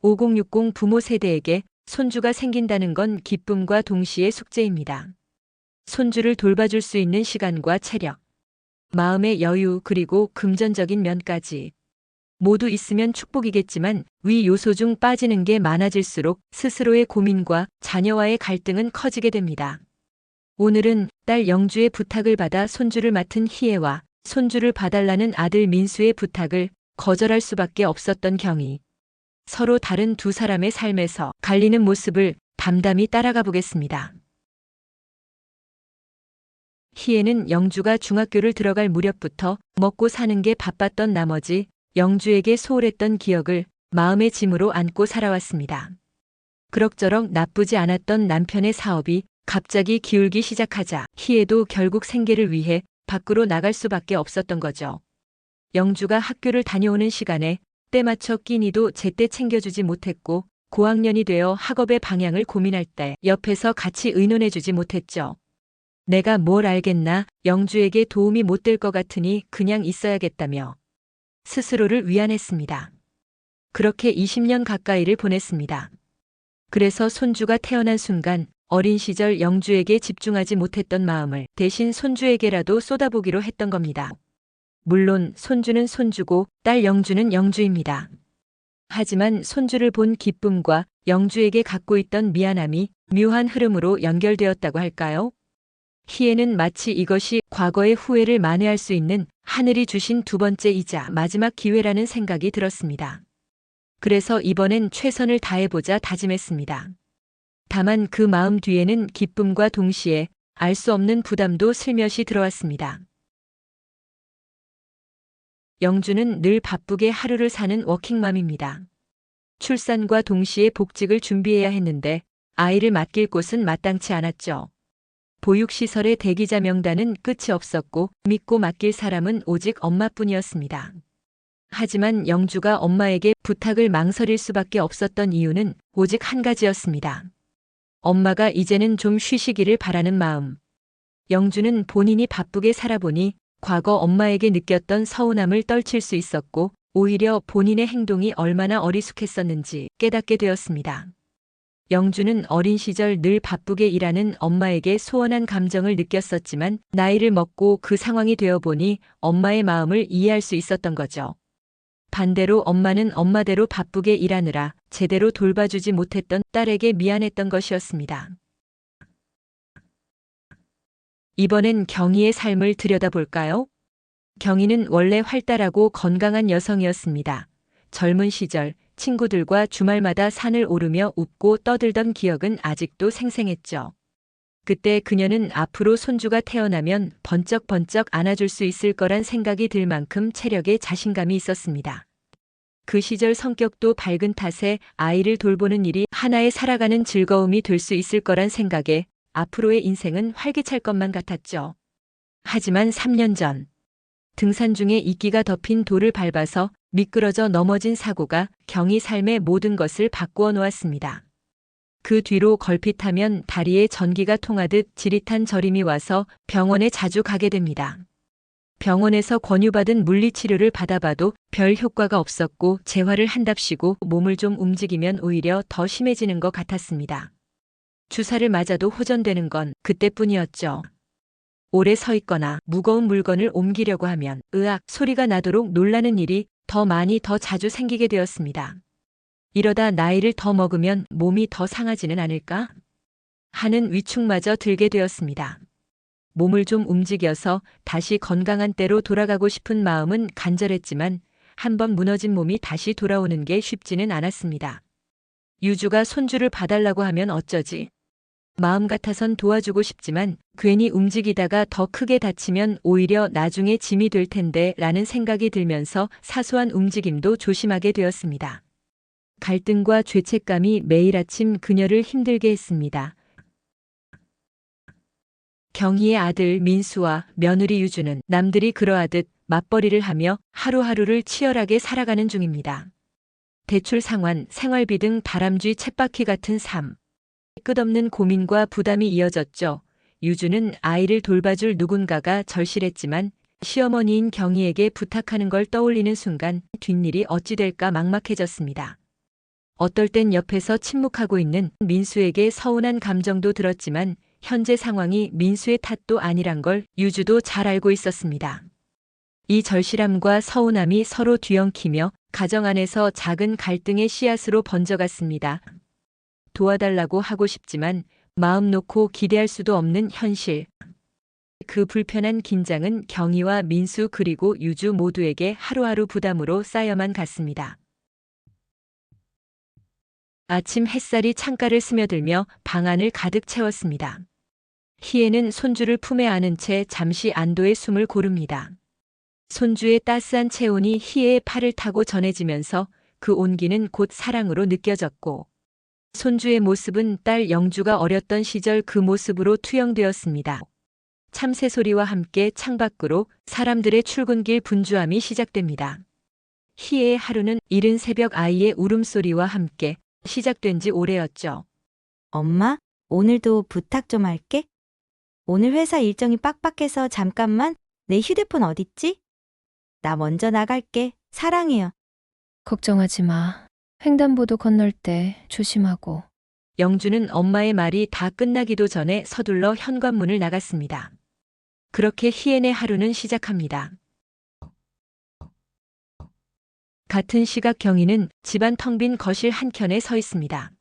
5060 부모 세대에게 손주가 생긴다는 건 기쁨과 동시에 숙제입니다. 손주를 돌봐줄 수 있는 시간과 체력, 마음의 여유 그리고 금전적인 면까지 모두 있으면 축복이겠지만 위 요소 중 빠지는 게 많아질수록 스스로의 고민과 자녀와의 갈등은 커지게 됩니다. 오늘은 딸 영주의 부탁을 받아 손주를 맡은 희애와 손주를 봐달라는 아들 민수의 부탁을 거절할 수밖에 없었던 경위. 서로 다른 두 사람의 삶에서 갈리는 모습을 담담히 따라가 보겠습니다. 희애는 영주가 중학교를 들어갈 무렵부터 먹고 사는 게 바빴던 나머지 영주에게 소홀했던 기억을 마음의 짐으로 안고 살아왔습니다. 그럭저럭 나쁘지 않았던 남편의 사업이 갑자기 기울기 시작하자 희애도 결국 생계를 위해 밖으로 나갈 수밖에 없었던 거죠. 영주가 학교를 다녀오는 시간에 때맞춰 끼니도 제때 챙겨주지 못했고 고학년이 되어 학업의 방향을 고민할 때 옆에서 같이 의논해주지 못했죠. 내가 뭘 알겠나, 영주에게 도움이 못 될 것 같으니 그냥 있어야겠다며 스스로를 위안했습니다. 그렇게 20년 가까이를 보냈습니다. 그래서 손주가 태어난 순간 어린 시절 영주에게 집중하지 못했던 마음을 대신 손주에게라도 쏟아보기로 했던 겁니다. 물론 손주는 손주고 딸 영주는 영주입니다. 하지만 손주를 본 기쁨과 영주에게 갖고 있던 미안함이 묘한 흐름으로 연결되었다고 할까요? 희애는 마치 이것이 과거의 후회를 만회할 수 있는 하늘이 주신 두 번째이자 마지막 기회라는 생각이 들었습니다. 그래서 이번엔 최선을 다해보자 다짐했습니다. 다만 그 마음 뒤에는 기쁨과 동시에 알 수 없는 부담도 슬며시 들어왔습니다. 영주는 늘 바쁘게 하루를 사는 워킹맘입니다. 출산과 동시에 복직을 준비해야 했는데 아이를 맡길 곳은 마땅치 않았죠. 보육시설의 대기자 명단은 끝이 없었고 믿고 맡길 사람은 오직 엄마뿐이었습니다. 하지만 영주가 엄마에게 부탁을 망설일 수밖에 없었던 이유는 오직 한 가지였습니다. 엄마가 이제는 좀 쉬시기를 바라는 마음. 영주는 본인이 바쁘게 살아보니 과거 엄마에게 느꼈던 서운함을 떨칠 수 있었고 오히려 본인의 행동이 얼마나 어리숙했었는지 깨닫게 되었습니다. 영주는 어린 시절 늘 바쁘게 일하는 엄마에게 소원한 감정을 느꼈었지만 나이를 먹고 그 상황이 되어보니 엄마의 마음을 이해할 수 있었던 거죠. 반대로 엄마는 엄마대로 바쁘게 일하느라 제대로 돌봐주지 못했던 딸에게 미안했던 것이었습니다. 이번엔 경희의 삶을 들여다볼까요? 경희는 원래 활달하고 건강한 여성이었습니다. 젊은 시절 친구들과 주말마다 산을 오르며 웃고 떠들던 기억은 아직도 생생했죠. 그때 그녀는 앞으로 손주가 태어나면 번쩍번쩍 안아줄 수 있을 거란 생각이 들 만큼 체력에 자신감이 있었습니다. 그 시절 성격도 밝은 탓에 아이를 돌보는 일이 하나의 살아가는 즐거움이 될 수 있을 거란 생각에 앞으로의 인생은 활기찰 것만 같았죠. 하지만 3년 전 등산 중에 이끼가 덮인 돌을 밟아서 미끄러져 넘어진 사고가 경희 삶의 모든 것을 바꾸어 놓았습니다. 그 뒤로 걸핏하면 다리에 전기가 통하듯 지릿한 저림이 와서 병원에 자주 가게 됩니다. 병원에서 권유받은 물리치료를 받아봐도 별 효과가 없었고 재활을 한답시고 몸을 좀 움직이면 오히려 더 심해지는 것 같았습니다. 주사를 맞아도 호전되는 건 그때뿐이었죠. 오래 서 있거나 무거운 물건을 옮기려고 하면 으악 소리가 나도록 놀라는 일이 더 많이 더 자주 생기게 되었습니다. 이러다 나이를 더 먹으면 몸이 더 상하지는 않을까? 하는 위축마저 들게 되었습니다. 몸을 좀 움직여서 다시 건강한 때로 돌아가고 싶은 마음은 간절했지만 한번 무너진 몸이 다시 돌아오는 게 쉽지는 않았습니다. 유주가 손주를 봐달라고 하면 어쩌지? 마음 같아선 도와주고 싶지만 괜히 움직이다가 더 크게 다치면 오히려 나중에 짐이 될 텐데 라는 생각이 들면서 사소한 움직임도 조심하게 되었습니다. 갈등과 죄책감이 매일 아침 그녀를 힘들게 했습니다. 경희의 아들 민수와 며느리 유주는 남들이 그러하듯 맞벌이를 하며 하루하루를 치열하게 살아가는 중입니다. 대출 상환, 생활비 등 다람쥐 쳇바퀴 같은 삶. 끝없는 고민과 부담이 이어졌죠. 유주는 아이를 돌봐줄 누군가가 절실했지만 시어머니인 경희에게 부탁하는 걸 떠올리는 순간 뒷일이 어찌 될까 막막해졌습니다. 어떨 땐 옆에서 침묵하고 있는 민수에게 서운한 감정도 들었지만 현재 상황이 민수의 탓도 아니란 걸 유주도 잘 알고 있었습니다. 이 절실함과 서운함이 서로 뒤엉키며 가정 안에서 작은 갈등의 씨앗으로 번져갔습니다. 도와달라고 하고 싶지만 마음 놓고 기대할 수도 없는 현실. 그 불편한 긴장은 경희와 민수 그리고 유주 모두에게 하루하루 부담으로 쌓여만 갔습니다. 아침 햇살이 창가를 스며들며 방 안을 가득 채웠습니다. 희애는 손주를 품에 안은 채 잠시 안도의 숨을 고릅니다. 손주의 따스한 체온이 희애의 팔을 타고 전해지면서 그 온기는 곧 사랑으로 느껴졌고 손주의 모습은 딸 영주가 어렸던 시절 그 모습으로 투영되었습니다. 참새 소리와 함께 창밖으로 사람들의 출근길 분주함이 시작됩니다. 희애의 하루는 이른 새벽 아이의 울음소리와 함께 시작된 지 오래였죠. 엄마, 오늘도 부탁 좀 할게. 오늘 회사 일정이 빡빡해서 잠깐만 내 휴대폰 어딨지? 나 먼저 나갈게. 사랑해요. 걱정하지 마. 횡단보도 건널 때 조심하고. 영주는 엄마의 말이 다 끝나기도 전에 서둘러 현관문을 나갔습니다. 그렇게 희애의 하루는 시작합니다. 같은 시각 경희는 집안 텅 빈 거실 한켠에 서 있습니다.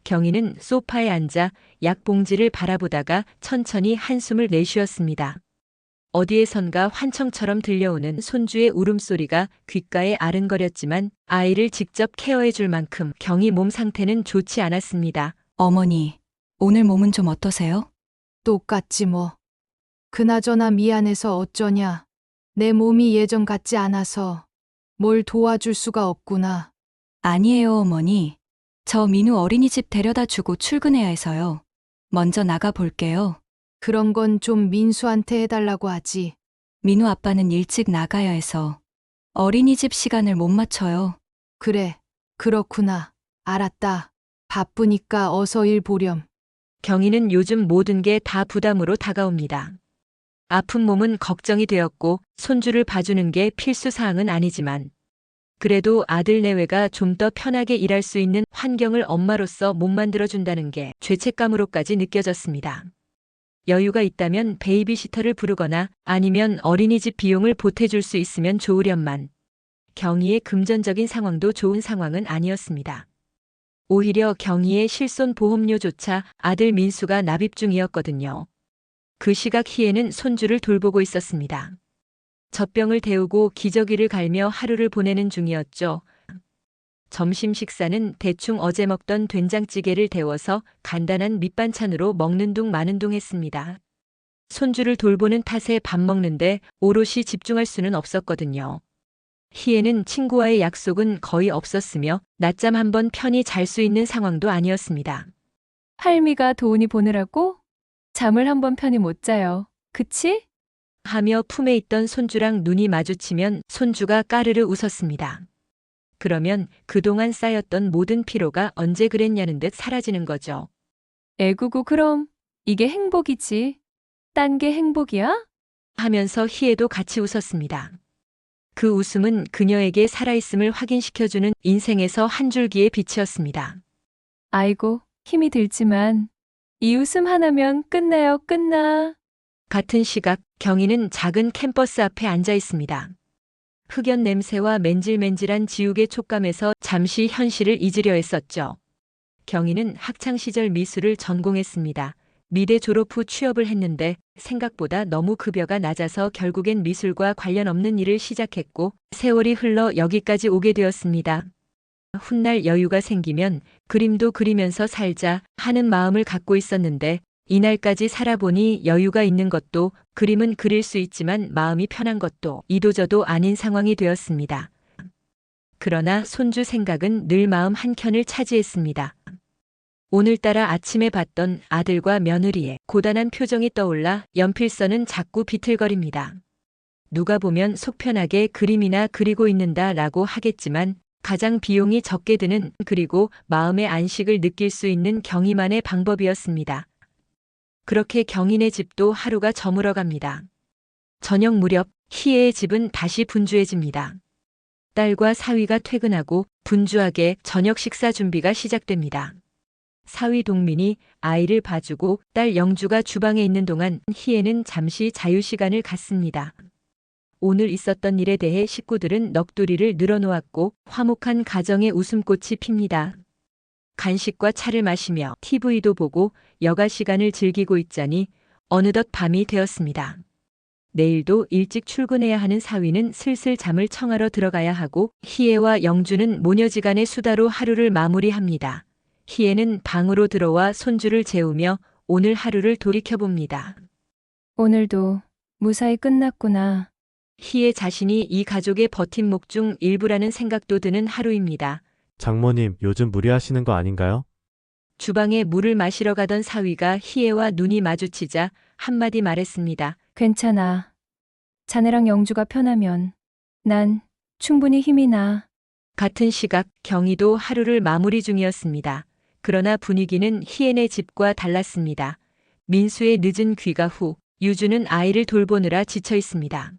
경희는 소파에 앉아 약봉지를 바라보다가 천천히 한숨을 내쉬었습니다. 어디에선가 환청처럼 들려오는 손주의 울음소리가 귓가에 아른거렸지만 아이를 직접 케어해 줄 만큼 경희 몸 상태는 좋지 않았습니다. 어머니, 오늘 몸은 좀 어떠세요? 똑같지 뭐. 그나저나 미안해서 어쩌냐. 내 몸이 예전 같지 않아서 뭘 도와줄 수가 없구나. 아니에요, 어머니. 저 민우 어린이집 데려다 주고 출근해야 해서요. 먼저 나가 볼게요. 그런 건 좀 민수한테 해달라고 하지. 민우 아빠는 일찍 나가야 해서 어린이집 시간을 못 맞춰요. 그래, 그렇구나. 알았다. 바쁘니까 어서 일 보렴. 경희는 요즘 모든 게 다 부담으로 다가옵니다. 아픈 몸은 걱정이 되었고 손주를 봐주는 게 필수 사항은 아니지만 그래도 아들 내외가 좀 더 편하게 일할 수 있는 환경을 엄마로서 못 만들어준다는 게 죄책감으로까지 느껴졌습니다. 여유가 있다면 베이비시터를 부르거나 아니면 어린이집 비용을 보태줄 수 있으면 좋으련만 경희의 금전적인 상황도 좋은 상황은 아니었습니다. 오히려 경희의 실손보험료조차 아들 민수가 납입 중이었거든요. 그 시각 희애는 손주를 돌보고 있었습니다. 젖병을 데우고 기저귀를 갈며 하루를 보내는 중이었죠. 점심 식사는 대충 어제 먹던 된장찌개를 데워서 간단한 밑반찬으로 먹는 둥 마는 둥 했습니다. 손주를 돌보는 탓에 밥 먹는데 오롯이 집중할 수는 없었거든요. 희애는 친구와의 약속은 거의 없었으며 낮잠 한 번 편히 잘 수 있는 상황도 아니었습니다. 할미가 도훈이 보느라고 잠을 한 번 편히 못 자요. 그치? 하며 품에 있던 손주랑 눈이 마주치면 손주가 까르르 웃었습니다. 그러면 그동안 쌓였던 모든 피로가 언제 그랬냐는 듯 사라지는 거죠. 애구구 그럼 이게 행복이지. 딴 게 행복이야? 하면서 희애도 같이 웃었습니다. 그 웃음은 그녀에게 살아있음을 확인시켜주는 인생에서 한 줄기의 빛이었습니다. 아이고 힘이 들지만 이 웃음 하나면 끝나요 끝나. 같은 시각 경희는 작은 캠퍼스 앞에 앉아 있습니다. 흑연 냄새와 맨질맨질한 지우개 촉감에서 잠시 현실을 잊으려 했었죠. 경희는 학창시절 미술을 전공했습니다. 미대 졸업 후 취업을 했는데 생각보다 너무 급여가 낮아서 결국엔 미술과 관련 없는 일을 시작했고 세월이 흘러 여기까지 오게 되었습니다. 훗날 여유가 생기면 그림도 그리면서 살자 하는 마음을 갖고 있었는데 이날까지 살아보니 여유가 있는 것도 그림은 그릴 수 있지만 마음이 편한 것도 이도저도 아닌 상황이 되었습니다. 그러나 손주 생각은 늘 마음 한켠을 차지했습니다. 오늘따라 아침에 봤던 아들과 며느리의 고단한 표정이 떠올라 연필선은 자꾸 비틀거립니다. 누가 보면 속편하게 그림이나 그리고 있는다라고 하겠지만 가장 비용이 적게 드는 그리고 마음의 안식을 느낄 수 있는 경희만의 방법이었습니다. 그렇게 경희네 집도 하루가 저물어 갑니다. 저녁 무렵 희애의 집은 다시 분주해집니다. 딸과 사위가 퇴근하고 분주하게 저녁 식사 준비가 시작됩니다. 사위 동민이 아이를 봐주고 딸 영주가 주방에 있는 동안 희애는 잠시 자유시간을 갖습니다. 오늘 있었던 일에 대해 식구들은 넋두리를 늘어놓았고 화목한 가정의 웃음꽃이 핍니다. 간식과 차를 마시며 TV도 보고 여가 시간을 즐기고 있자니 어느덧 밤이 되었습니다. 내일도 일찍 출근해야 하는 사위는 슬슬 잠을 청하러 들어가야 하고 희애와 영주는 모녀지간의 수다로 하루를 마무리합니다. 희애는 방으로 들어와 손주를 재우며 오늘 하루를 돌이켜봅니다. 오늘도 무사히 끝났구나. 희애 자신이 이 가족의 버팀목 중 일부라는 생각도 드는 하루입니다. 장모님, 요즘 무리하시는 거 아닌가요? 주방에 물을 마시러 가던 사위가 희애와 눈이 마주치자 한마디 말했습니다. 괜찮아. 자네랑 영주가 편하면 난 충분히 힘이 나. 같은 시각 경희도 하루를 마무리 중이었습니다. 그러나 분위기는 희애네 집과 달랐습니다. 민수의 늦은 귀가 후 유주는 아이를 돌보느라 지쳐 있습니다.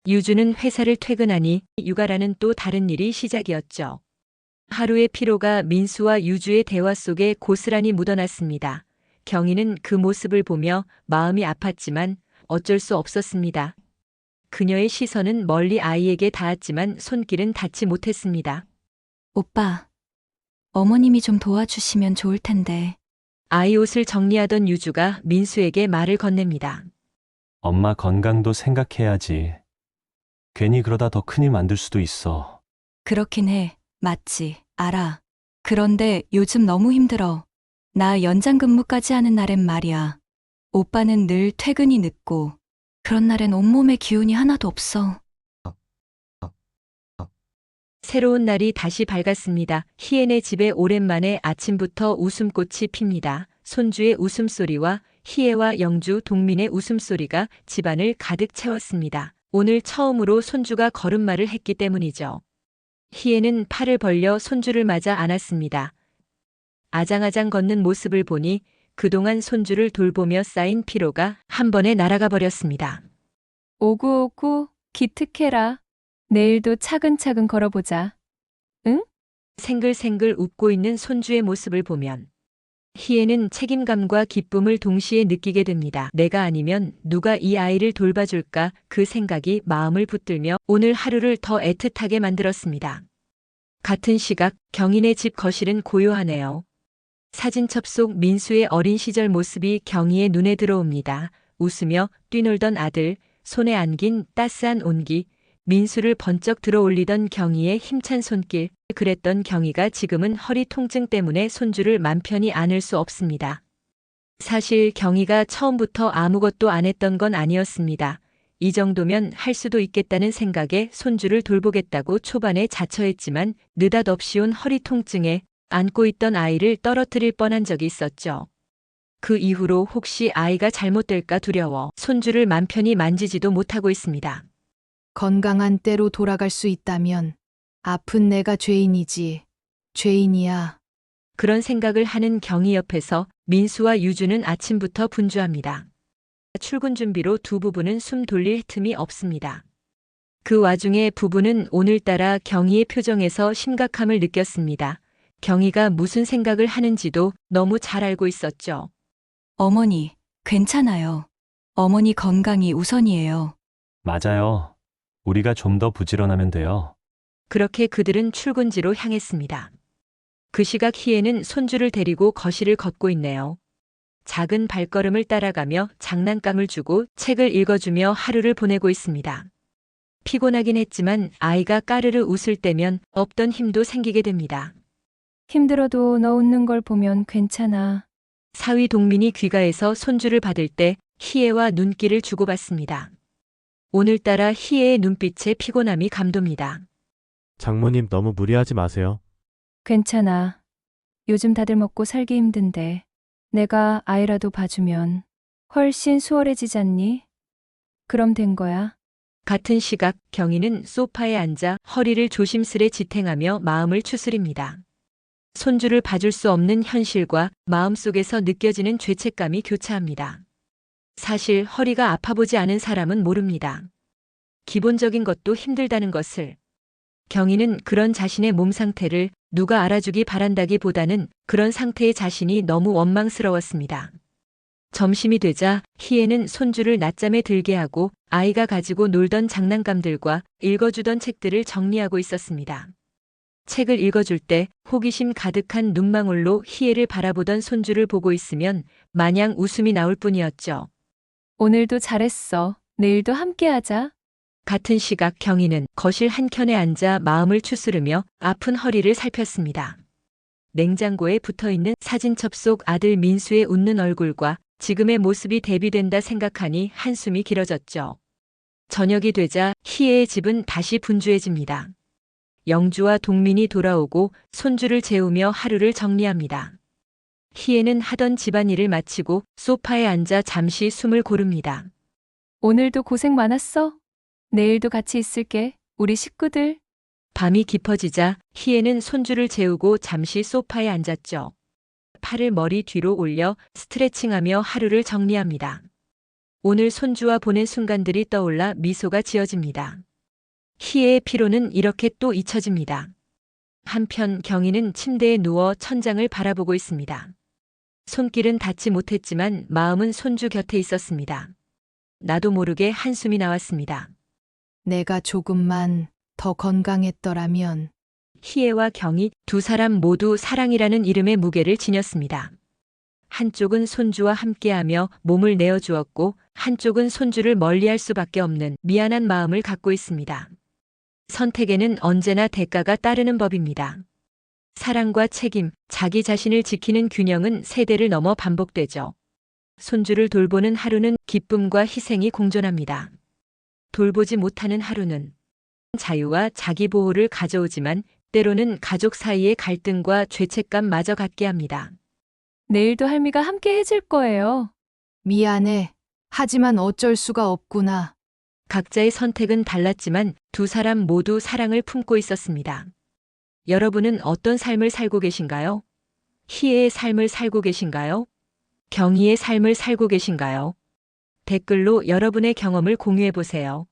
유주는 회사를 퇴근하니 육아라는 또 다른 일이 시작이었죠. 하루의 피로가 민수와 유주의 대화 속에 고스란히 묻어났습니다. 경희는 그 모습을 보며 마음이 아팠지만 어쩔 수 없었습니다. 그녀의 시선은 멀리 아이에게 닿았지만 손길은 닿지 못했습니다. 오빠, 어머님이 좀 도와주시면 좋을 텐데. 아이 옷을 정리하던 유주가 민수에게 말을 건넵니다. 엄마 건강도 생각해야지. 괜히 그러다 더 큰일 만들 수도 있어. 그렇긴 해. 맞지. 알아. 그런데 요즘 너무 힘들어. 나 연장 근무까지 하는 날엔 말이야. 오빠는 늘 퇴근이 늦고 그런 날엔 온몸에 기운이 하나도 없어. 새로운 날이 다시 밝았습니다. 희애네 집에 오랜만에 아침부터 웃음꽃이 핍니다. 손주의 웃음소리와 희애와 영주, 동민의 웃음소리가 집안을 가득 채웠습니다. 오늘 처음으로 손주가 걸음마를 했기 때문이죠. 희애는 팔을 벌려 손주를 맞아 안았습니다. 아장아장 걷는 모습을 보니 그동안 손주를 돌보며 쌓인 피로가 한 번에 날아가 버렸습니다. 오구오구 기특해라. 내일도 차근차근 걸어보자. 생글생글 웃고 있는 손주의 모습을 보면 희애는 책임감과 기쁨을 동시에 느끼게 됩니다. 내가 아니면 누가 이 아이를 돌봐줄까? 그 생각이 마음을 붙들며 오늘 하루를 더 애틋하게 만들었습니다. 같은 시각 경희네 집 거실은 고요하네요. 사진첩 속 민수의 어린 시절 모습이 경희의 눈에 들어옵니다. 웃으며 뛰놀던 아들, 손에 안긴 따스한 온기, 민수를 번쩍 들어올리던 경희의 힘찬 손길, 그랬던 경희가 지금은 허리 통증 때문에 손주를 맘 편히 안을 수 없습니다. 사실 경희가 처음부터 아무것도 안 했던 건 아니었습니다. 이 정도면 할 수도 있겠다는 생각에 손주를 돌보겠다고 초반에 자처했지만 느닷없이 온 허리 통증에 안고 있던 아이를 떨어뜨릴 뻔한 적이 있었죠. 그 이후로 혹시 아이가 잘못될까 두려워 손주를 맘 편히 만지지도 못하고 있습니다. 건강한 때로 돌아갈 수 있다면 아픈 내가 죄인이지. 죄인이야. 그런 생각을 하는 경희 옆에서 민수와 유주는 아침부터 분주합니다. 출근 준비로 두 부부는 숨 돌릴 틈이 없습니다. 그 와중에 부부는 오늘따라 경희의 표정에서 심각함을 느꼈습니다. 경희가 무슨 생각을 하는지도 너무 잘 알고 있었죠. 어머니, 괜찮아요. 어머니 건강이 우선이에요. 맞아요. 우리가 좀 더 부지런하면 돼요. 그렇게 그들은 출근지로 향했습니다. 그 시각 희애는 손주를 데리고 거실을 걷고 있네요. 작은 발걸음을 따라가며 장난감을 주고 책을 읽어주며 하루를 보내고 있습니다. 피곤하긴 했지만 아이가 까르르 웃을 때면 없던 힘도 생기게 됩니다. 힘들어도 너 웃는 걸 보면 괜찮아. 사위 동민이 귀가해서 손주를 받을 때 희애와 눈길을 주고받습니다. 오늘따라 희애의 눈빛에 피곤함이 감돕니다. 장모님, 너무 무리하지 마세요. 괜찮아. 요즘 다들 먹고 살기 힘든데 내가 아이라도 봐주면 훨씬 수월해지잖니? 그럼 된 거야. 같은 시각 경희는 소파에 앉아 허리를 조심스레 지탱하며 마음을 추스립니다. 손주를 봐줄 수 없는 현실과 마음속에서 느껴지는 죄책감이 교차합니다. 사실 허리가 아파보지 않은 사람은 모릅니다. 기본적인 것도 힘들다는 것을. 경희는 그런 자신의 몸 상태를 누가 알아주기 바란다기보다는 그런 상태의 자신이 너무 원망스러웠습니다. 점심이 되자 희애는 손주를 낮잠에 들게 하고 아이가 가지고 놀던 장난감들과 읽어주던 책들을 정리하고 있었습니다. 책을 읽어줄 때 호기심 가득한 눈망울로 희애를 바라보던 손주를 보고 있으면 마냥 웃음이 나올 뿐이었죠. 오늘도 잘했어. 내일도 함께하자. 같은 시각 경희는 거실 한켠에 앉아 마음을 추스르며 아픈 허리를 살폈습니다. 냉장고에 붙어있는 사진첩 속 아들 민수의 웃는 얼굴과 지금의 모습이 대비된다 생각하니 한숨이 길어졌죠. 저녁이 되자 희애의 집은 다시 분주해집니다. 영주와 동민이 돌아오고 손주를 재우며 하루를 정리합니다. 희애는 하던 집안일을 마치고 소파에 앉아 잠시 숨을 고릅니다. 오늘도 고생 많았어. 내일도 같이 있을게. 우리 식구들. 밤이 깊어지자 희애는 손주를 재우고 잠시 소파에 앉았죠. 팔을 머리 뒤로 올려 스트레칭하며 하루를 정리합니다. 오늘 손주와 보낸 순간들이 떠올라 미소가 지어집니다. 희애의 피로는 이렇게 또 잊혀집니다. 한편 경희는 침대에 누워 천장을 바라보고 있습니다. 손길은 닿지 못했지만 마음은 손주 곁에 있었습니다. 나도 모르게 한숨이 나왔습니다. 내가 조금만 더 건강했더라면. 희애와 경희 두 사람 모두 사랑이라는 이름의 무게를 지녔습니다. 한쪽은 손주와 함께하며 몸을 내어주었고 한쪽은 손주를 멀리할 수밖에 없는 미안한 마음을 갖고 있습니다. 선택에는 언제나 대가가 따르는 법입니다. 사랑과 책임, 자기 자신을 지키는 균형은 세대를 넘어 반복되죠. 손주를 돌보는 하루는 기쁨과 희생이 공존합니다. 돌보지 못하는 하루는 자유와 자기 보호를 가져오지만 때로는 가족 사이의 갈등과 죄책감마저 갖게 합니다. 내일도 할미가 함께 해줄 거예요. 미안해. 하지만 어쩔 수가 없구나. 각자의 선택은 달랐지만 두 사람 모두 사랑을 품고 있었습니다. 여러분은 어떤 삶을 살고 계신가요? 희애의 삶을 살고 계신가요? 경희의 삶을 살고 계신가요? 댓글로 여러분의 경험을 공유해 보세요.